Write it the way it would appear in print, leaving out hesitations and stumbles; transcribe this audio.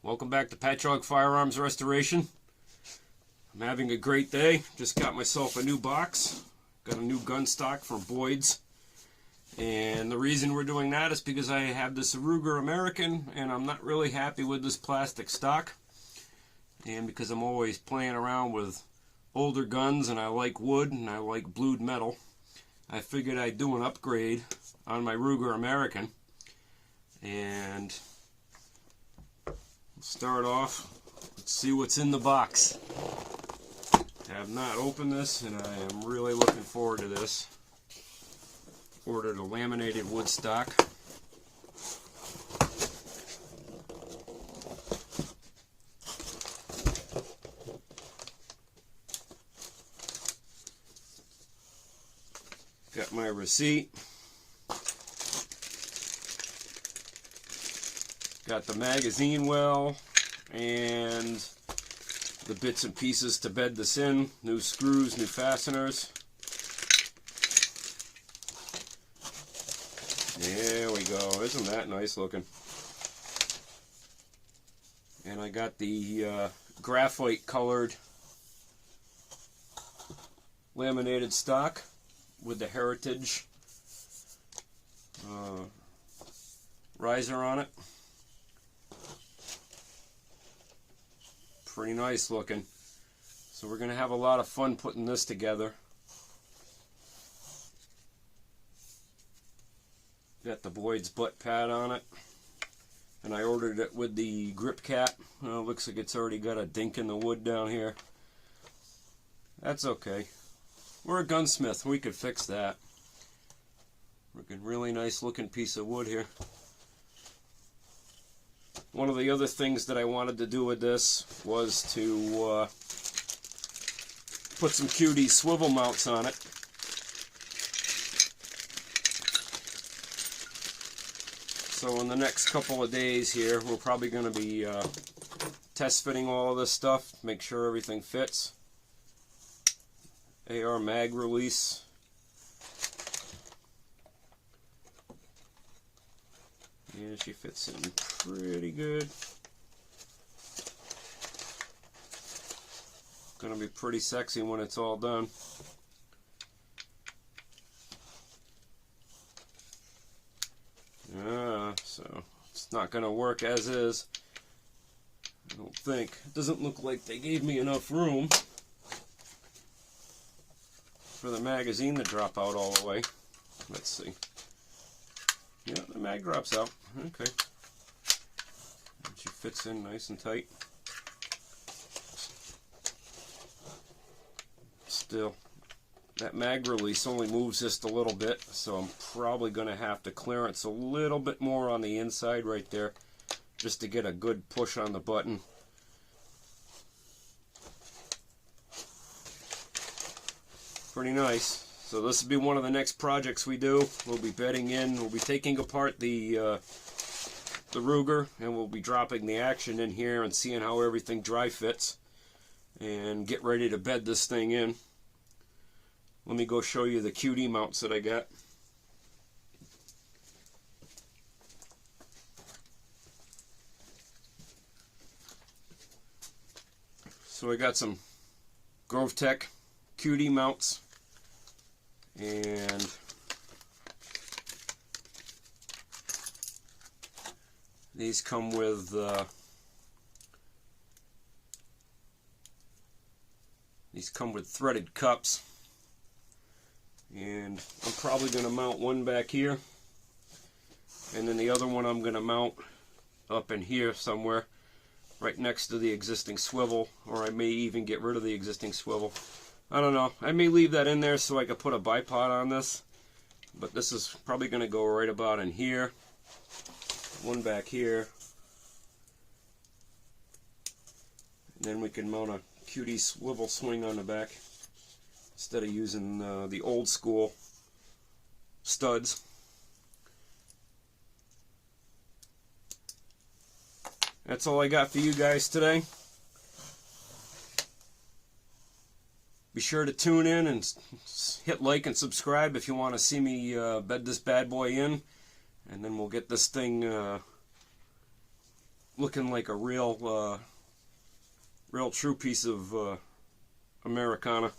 Welcome back to Patchogue Firearms Restoration. I'm having a great day. Just got myself a new box. Got a new Gunstock for Boyd's. And the reason we're doing that is because I have this Ruger American and I'm not really happy with this plastic stock. And because I'm always playing around with older guns and I like wood and I like blued metal, I figured I'd do an upgrade on my Ruger American. And start off, let's see what's in the box. I have not opened this and I am really looking forward to this. Ordered a laminated wood stock. Got my receipt. Got the magazine well and the bits and pieces to bed this in. New screws, new fasteners. There we go. Isn't that nice looking? And I got the graphite colored laminated stock with the Heritage riser on it. Pretty nice looking. So we're going to have a lot of fun putting this together. Got the Boyd's butt pad on it. And I ordered it with the grip cap. Well, looks like it's already got a dink in the wood down here. That's okay. We're a gunsmith. We could fix that. Looking really nice looking piece of wood here. One of the other things that I wanted to do with this was to put some QD swivel mounts on it. So in the next couple of days here, we're probably going to be test fitting all of this stuff, make sure everything fits. AR mag release. Yeah, she fits in pretty good. Gonna be pretty sexy when it's all done. So it's not gonna work as is. I don't think. It doesn't look like they gave me enough room for the magazine to drop out all the way. Let's see. Yeah, the mag drops out. Okay. And she fits in nice and tight. Still, that mag release only moves just a little bit, so I'm probably going to have to clearance a little bit more on the inside right there just to get a good push on the button. Pretty nice. So this will be one of the next projects we do. We'll be bedding in, we'll be taking apart the Ruger, and we'll be dropping the action in here and seeing how everything dry fits and get ready to bed this thing in. Let me go show you the QD mounts that I got. So I got some Grove Tech QD mounts. And these come with threaded cups, and I'm probably going to mount one back here, and then the other one I'm going to mount up in here somewhere, right next to the existing swivel, or I may even get rid of the existing swivel. I don't know. I may leave that in there so I could put a bipod on this. But this is probably going to go right about in here. One back here. And then we can mount a QD swivel swing on the back instead of using the old school studs. That's all I got for you guys today. Be sure to tune in and hit like and subscribe if you want to see me bed this bad boy in, and then we'll get this thing looking like a real true piece of Americana.